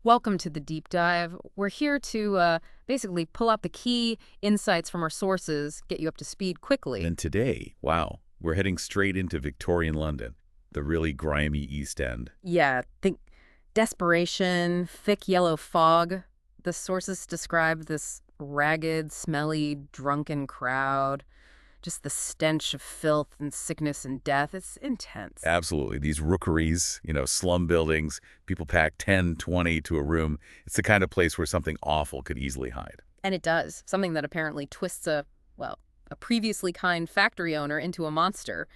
Welcome to the deep dive. We're here to basically pull out the key insights from our sources, get you up to speed quickly. And today, wow, we're heading straight into Victorian London, the really grimy East End. Yeah, think desperation, thick yellow fog. The sources describe this ragged, smelly, drunken crowd. Just the stench of filth and sickness and death. It's intense. Absolutely. These rookeries, slum buildings, people pack 10, 20 to a room. It's the kind of place where something awful could easily hide. And it does. Something that apparently twists a previously kind factory owner into a monster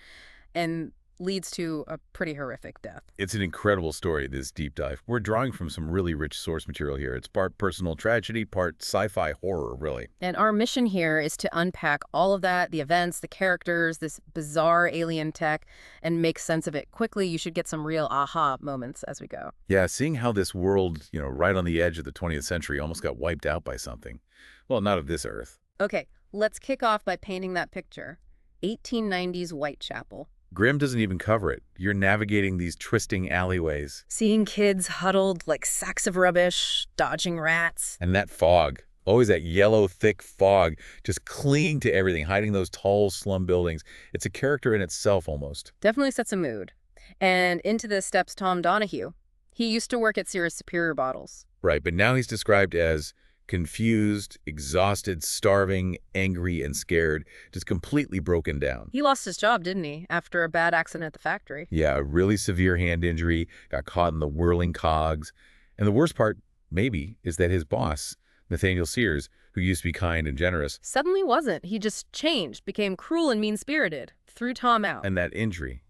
and leads to a pretty horrific death. It's an incredible story, this deep dive. We're drawing from some really rich source material here. It's part personal tragedy, part sci-fi horror, really. And our mission here is to unpack all of that, the events, the characters, this bizarre alien tech, and make sense of it quickly. You should get some real aha moments as we go. Yeah, seeing how this world, right on the edge of the 20th century almost got wiped out by something. Well, not of this Earth. Okay, let's kick off by painting that picture. 1890s Whitechapel. Grimm doesn't even cover it. You're navigating these twisting alleyways. Seeing kids huddled like sacks of rubbish, dodging rats. And that fog, always that yellow, thick fog, just clinging to everything, hiding those tall slum buildings. It's a character in itself almost. Definitely sets a mood. And into this steps Tom Donahue. He used to work at Sears Superior Bottles. Right, but now he's described as confused, exhausted, starving, angry, and scared, just completely broken down. He lost his job, didn't he, after a bad accident at the factory? Yeah, a really severe hand injury, got caught in the whirling cogs. And the worst part, maybe, is that his boss, Nathaniel Seers, who used to be kind and generous, suddenly wasn't. He just changed, became cruel and mean-spirited, threw Tom out. and that injury,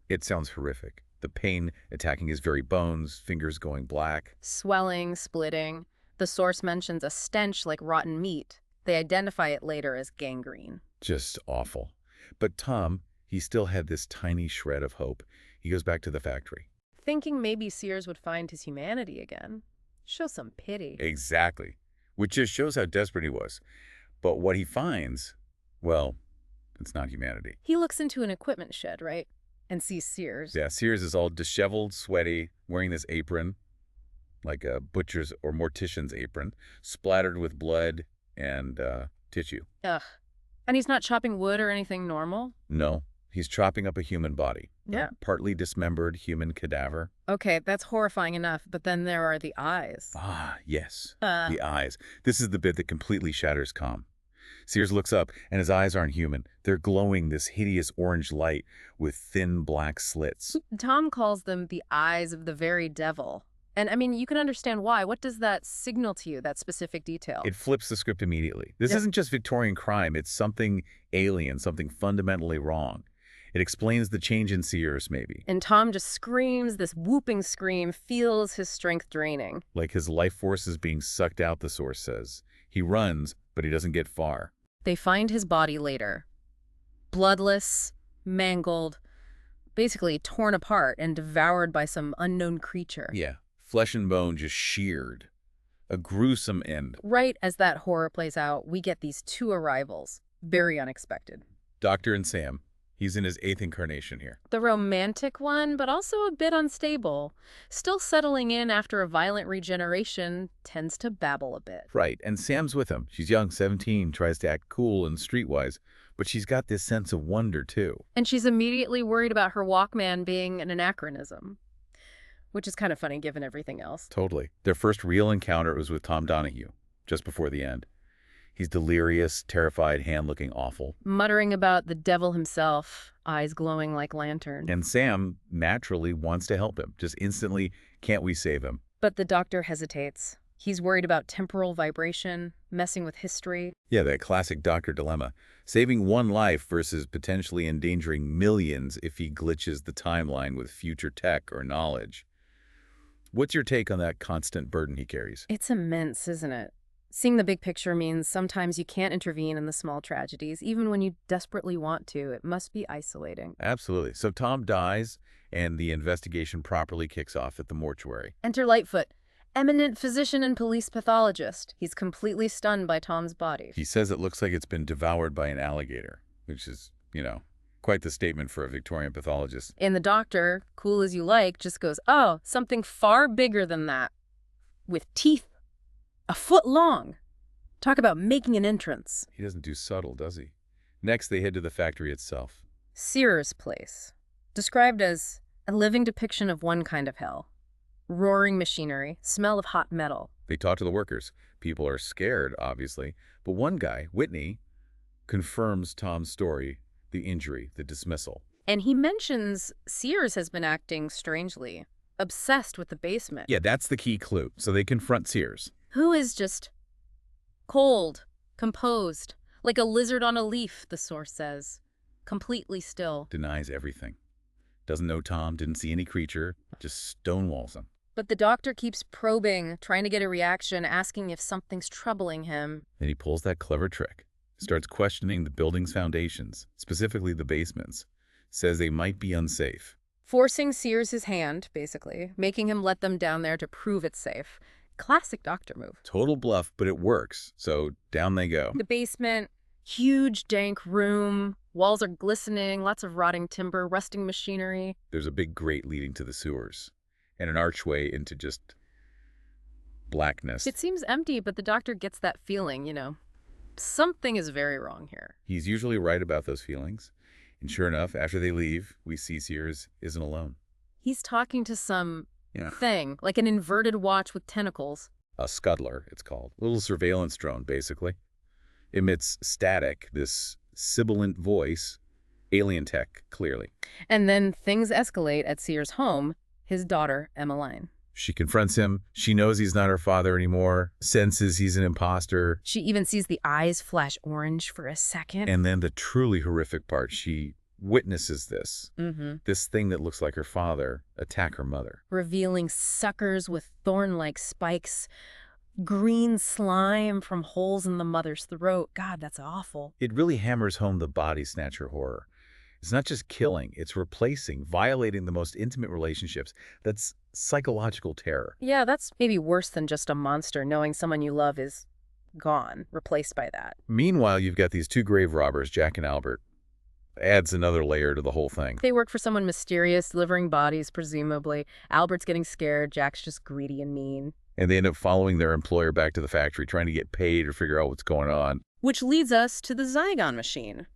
it sounds horrific. The pain attacking his very bones, fingers going black. Swelling, splitting. The source mentions a stench like rotten meat. They identify it later as gangrene. Just awful. But Tom, he still had this tiny shred of hope. He goes back to the factory. Thinking maybe Sears would find his humanity again. Show some pity. Exactly. Which just shows how desperate he was. But what he finds, well, it's not humanity. He looks into an equipment shed, right? And sees Sears. Yeah, Sears is all disheveled, sweaty, wearing this apron, like a butcher's or mortician's apron, splattered with blood and tissue. Ugh. And he's not chopping wood or anything normal? No, he's chopping up a human body. Yeah. A partly dismembered human cadaver. Okay, that's horrifying enough, but then there are the eyes. Ah, yes, the eyes. This is the bit that completely shatters calm. Sears looks up, and his eyes aren't human. They're glowing this hideous orange light with thin black slits. Tom calls them the eyes of the very devil. And I mean, you can understand why. What does that signal to you, that specific detail? It flips the script immediately. This isn't just Victorian crime. It's something alien, something fundamentally wrong. It explains the change in Sears, maybe. And Tom just screams, this whooping scream, feels his strength draining. Like his life force is being sucked out, the source says. He runs, but he doesn't get far. They find his body later. Bloodless, mangled, basically torn apart and devoured by some unknown creature. Yeah, flesh and bone just sheared. A gruesome end. Right as that horror plays out, we get these two arrivals. Very unexpected. Doctor and Sam. He's in his 8th incarnation here. The romantic one, but also a bit unstable. Still settling in after a violent regeneration, tends to babble a bit. Right, and Sam's with him. She's young, 17, tries to act cool and streetwise, but she's got this sense of wonder, too. And she's immediately worried about her Walkman being an anachronism, which is kind of funny given everything else. Totally. Their first real encounter was with Tom Donahue, just before the end. He's delirious, terrified, hand looking awful. Muttering about the devil himself, eyes glowing like lanterns. And Sam naturally wants to help him. Just instantly, can't we save him? But the doctor hesitates. He's worried about temporal vibration, messing with history. Yeah, that classic doctor dilemma. Saving one life versus potentially endangering millions if he glitches the timeline with future tech or knowledge. What's your take on that constant burden he carries? It's immense, isn't it? Seeing the big picture means sometimes you can't intervene in the small tragedies, even when you desperately want to. It must be isolating. Absolutely. So Tom dies, and the investigation properly kicks off at the mortuary. Enter Litefoot, eminent physician and police pathologist. He's completely stunned by Tom's body. He says it looks like it's been devoured by an alligator, which is, quite the statement for a Victorian pathologist. And the doctor, cool as you like, just goes, oh, something far bigger than that. with teeth a foot long. Talk about making an entrance. He doesn't do subtle, does he? Next, they head to the factory itself. Seers' place, described as a living depiction of one kind of hell. Roaring machinery, smell of hot metal. They talk to the workers. People are scared, obviously, but one guy, Whitney, confirms Tom's story, the injury, the dismissal. And he mentions Seers has been acting strangely, obsessed with the basement. Yeah, that's the key clue. So they confront Seers. Who is just cold, composed, like a lizard on a leaf, the source says. Completely still. Denies everything. Doesn't know Tom, didn't see any creature, just stonewalls him. But the doctor keeps probing, trying to get a reaction, asking if something's troubling him. Then he pulls that clever trick. Starts questioning the building's foundations, specifically the basements. Says they might be unsafe. Forcing Seers' hand, basically, making him let them down there to prove it's safe. Classic doctor move. Total bluff, but it works. So down they go. The basement, huge dank room, walls are glistening, lots of rotting timber, rusting machinery. There's a big grate leading to the sewers, and an archway into just blackness. It seems empty, but the doctor gets that feeling, something is very wrong here. He's usually right about those feelings. And sure enough, after they leave, we see Seers isn't alone. He's talking to some thing, like an inverted watch with tentacles. A scuttler, it's called. A little surveillance drone, basically. Emits static, this sibilant voice, alien tech, clearly. And then things escalate at Seers' home, his daughter, Emmeline. She confronts him. She knows he's not her father anymore, senses he's an imposter. She even sees the eyes flash orange for a second. And then the truly horrific part, she witnesses this. Mm-hmm. This thing that looks like her father attack her mother. Revealing suckers with thorn-like spikes, green slime from holes in the mother's throat. God, that's awful. It really hammers home the Bodysnatcher horror. It's not just killing, it's replacing, violating the most intimate relationships. That's psychological terror. Yeah, that's maybe worse than just a monster, knowing someone you love is gone, replaced by that. Meanwhile, you've got these two grave robbers, Jack and Albert. Adds another layer to the whole thing. They work for someone mysterious, delivering bodies, presumably. Albert's getting scared, Jack's just greedy and mean. And they end up following their employer back to the factory, trying to get paid or figure out what's going on. Which leads us to the Zygon machine.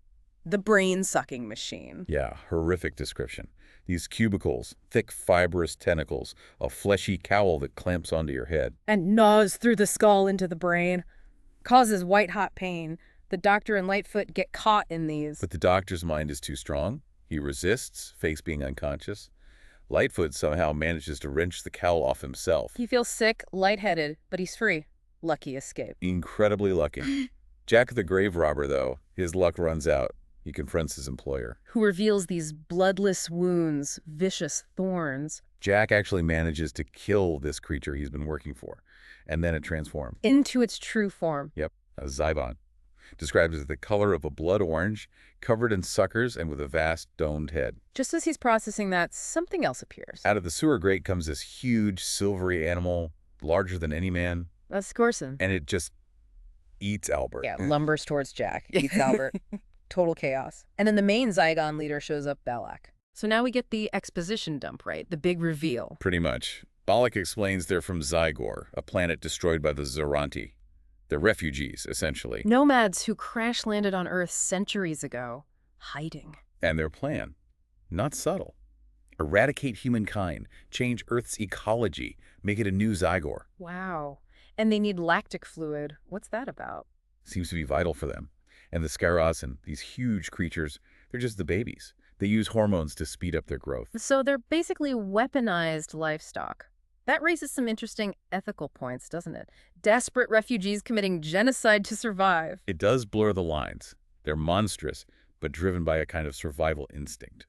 The brain-sucking machine. Yeah, horrific description. These cubicles, thick fibrous tentacles, a fleshy cowl that clamps onto your head. And gnaws through the skull into the brain. Causes white-hot pain. The doctor and Litefoot get caught in these. But the doctor's mind is too strong. He resists, fakes being unconscious. Litefoot somehow manages to wrench the cowl off himself. He feels sick, lightheaded, but he's free. Lucky escape. Incredibly lucky. Jack the grave robber, though, his luck runs out. He confronts his employer, who reveals these bloodless wounds, vicious thorns. Jack actually manages to kill this creature he's been working for, and then it transforms. Into its true form. Yep, a Zygon. Described as the color of a blood orange, covered in suckers and with a vast domed head. Just as he's processing that, something else appears. Out of the sewer grate comes this huge silvery animal, larger than any man. That's Skarasen. And it just eats Albert. Yeah, lumbers towards Jack, eats Albert. Total chaos. And then the main Zygon leader shows up, Balak. So now we get the exposition dump, right? The big reveal. Pretty much. Balak explains they're from Zygor, a planet destroyed by the Zoranti. They're refugees, essentially. Nomads who crash-landed on Earth centuries ago, hiding. And their plan, not subtle. Eradicate humankind, change Earth's ecology, make it a new Zygor. Wow. And they need lactic fluid. What's that about? Seems to be vital for them. And the Skarasen, these huge creatures, they're just the babies. They use hormones to speed up their growth. So they're basically weaponized livestock. That raises some interesting ethical points, doesn't it? Desperate refugees committing genocide to survive. It does blur the lines. They're monstrous, but driven by a kind of survival instinct.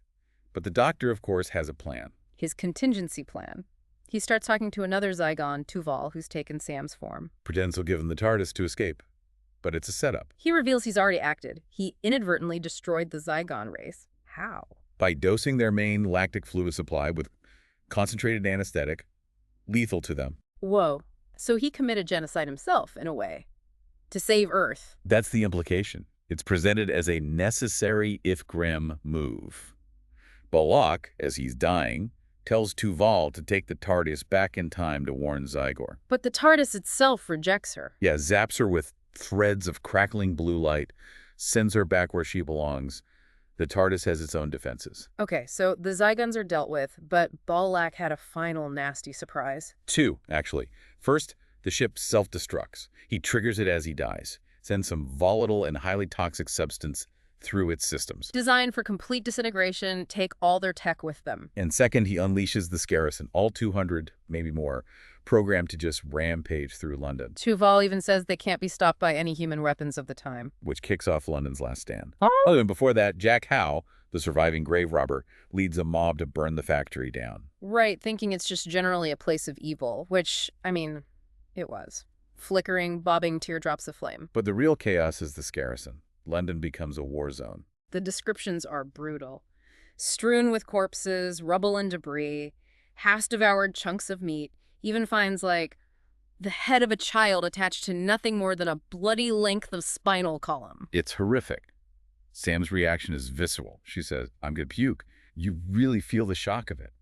But the doctor, of course, has a plan. His contingency plan. He starts talking to another Zygon, Tuval, who's taken Sam's form. Pretends he'll give him the TARDIS to escape. But it's a setup. He reveals he's already acted. He inadvertently destroyed the Zygon race. How? By dosing their main lactic fluid supply with concentrated anesthetic, lethal to them. Whoa. So he committed genocide himself, in a way, to save Earth. That's the implication. It's presented as a necessary, if grim, move. Balak, as he's dying, tells Tuval to take the TARDIS back in time to warn Zygor. But the TARDIS itself rejects her. Yeah, zaps her with threads of crackling blue light, sends her back where she belongs. The TARDIS has its own defenses. Okay, so the Zygons are dealt with, but Balak had a final nasty surprise. 2, actually. First, the ship self-destructs. He triggers it as he dies, sends some volatile and highly toxic substance through its systems. Designed for complete disintegration, take all their tech with them. And second, he unleashes the Skarasen, all 200, maybe more, programmed to just rampage through London. Tuval even says they can't be stopped by any human weapons of the time. Which kicks off London's last stand. Huh? Oh, and before that, Jack Howe, the surviving grave robber, leads a mob to burn the factory down. Right, thinking it's just generally a place of evil, which, I mean, it was. Flickering, bobbing teardrops of flame. But the real chaos is the Skarasen. London becomes a war zone. The descriptions are brutal. Strewn with corpses, rubble and debris, half-devoured chunks of meat, even finds, like, the head of a child attached to nothing more than a bloody length of spinal column. It's horrific. Sam's reaction is visceral. She says, "I'm gonna puke." You really feel the shock of it.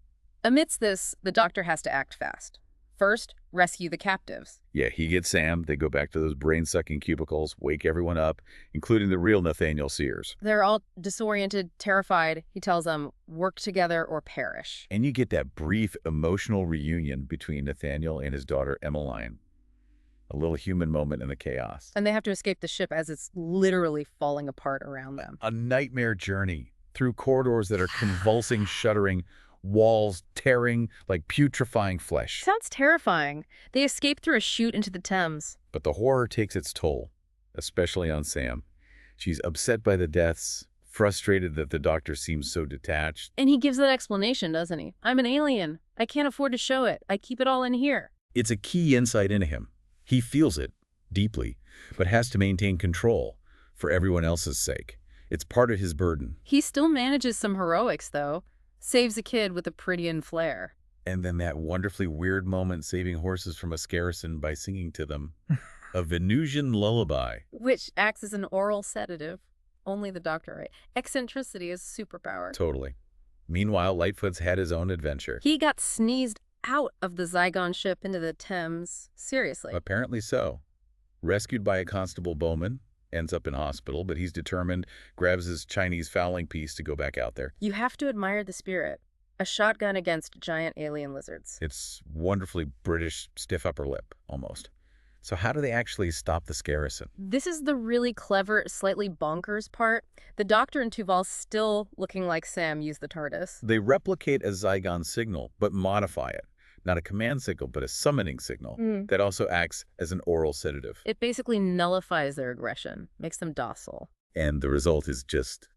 Amidst this, the doctor has to act fast. First, rescue the captives. Yeah, he gets Sam. They go back to those brain-sucking cubicles, wake everyone up, including the real Nathaniel Seers. They're all disoriented, terrified. He tells them, work together or perish. And you get that brief emotional reunion between Nathaniel and his daughter Emmeline. A little human moment in the chaos. And they have to escape the ship as it's literally falling apart around them. A nightmare journey through corridors that are convulsing, shuddering, walls tearing like putrefying flesh. Sounds terrifying. They escape through a chute into the Thames. But the horror takes its toll, especially on Sam. She's upset by the deaths, frustrated that the doctor seems so detached. And he gives that explanation, doesn't he? I'm an alien. I can't afford to show it. I keep it all in here. It's a key insight into him. He feels it deeply, but has to maintain control for everyone else's sake. It's part of his burden. He still manages some heroics, though. Saves a kid with a Prydian flair. And then that wonderfully weird moment saving horses from a Skarasen by singing to them a Venusian lullaby. Which acts as an oral sedative. Only the doctor, right? Eccentricity is a superpower. Totally. Meanwhile, Lightfoot's had his own adventure. He got sneezed out of the Zygon ship into the Thames. Seriously. Apparently so. Rescued by a Constable Bowman, ends up in hospital, but he's determined, grabs his Chinese fowling piece to go back out there. You have to admire the spirit. A shotgun against giant alien lizards. It's wonderfully British stiff upper lip, almost. So how do they actually stop the Skarasen? This is the really clever, slightly bonkers part. The Doctor and Tuval still looking like Sam use the TARDIS. They replicate a Zygon signal, but modify it. Not a command signal, but a summoning signal that also acts as an oral sedative. It basically nullifies their aggression, makes them docile. And the result is just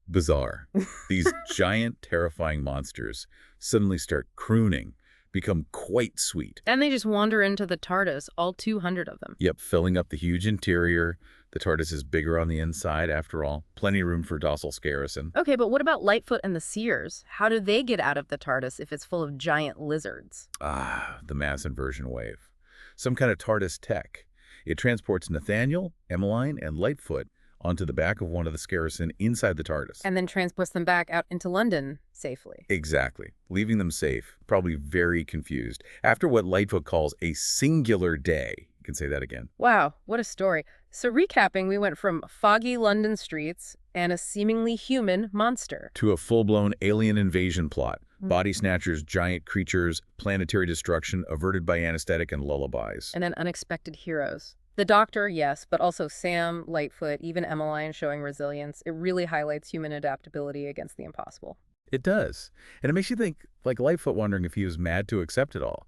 bizarre. These giant, terrifying monsters suddenly start crooning, become quite sweet. And they just wander into the TARDIS, all 200 of them. Yep, filling up the huge interior. The TARDIS is bigger on the inside, after all. Plenty of room for docile Skarasen. Okay, but what about Lightfoot and the Seers? How do they get out of the TARDIS if it's full of giant lizards? Ah, the mass inversion wave. Some kind of TARDIS tech. It transports Nathaniel, Emmeline, and Lightfoot onto the back of one of the Skarasen inside the TARDIS. And then transports them back out into London safely. Exactly. Leaving them safe, probably very confused, after what Lightfoot calls a singular day. You can say that again. Wow, what a story. So recapping, we went from foggy London streets and a seemingly human monster to a full-blown alien invasion plot. Bodysnatchers, giant creatures, planetary destruction averted by anesthetic and lullabies. And then unexpected heroes. The Doctor, yes, but also Sam, Lightfoot, even Emmeline showing resilience. It really highlights human adaptability against the impossible. It does. And it makes you think, like Lightfoot wondering if he was mad to accept it all.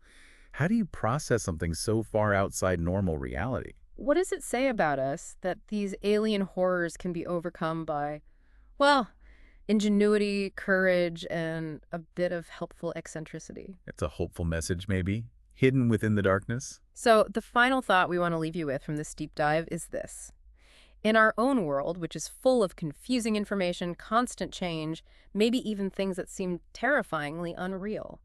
How do you process something so far outside normal reality? What does it say about us that these alien horrors can be overcome by, well, ingenuity, courage, and a bit of helpful eccentricity? It's a hopeful message, maybe, hidden within the darkness. So the final thought we want to leave you with from this deep dive is this. In our own world, which is full of confusing information, constant change, maybe even things that seem terrifyingly unreal,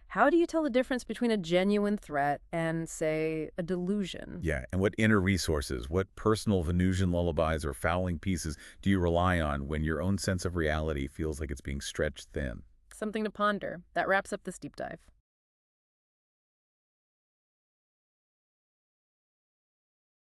how do you tell the difference between a genuine threat and, say, a delusion? Yeah, and what inner resources, what personal Venusian lullabies or fowling pieces do you rely on when your own sense of reality feels like it's being stretched thin? something to ponder. That wraps up this deep dive.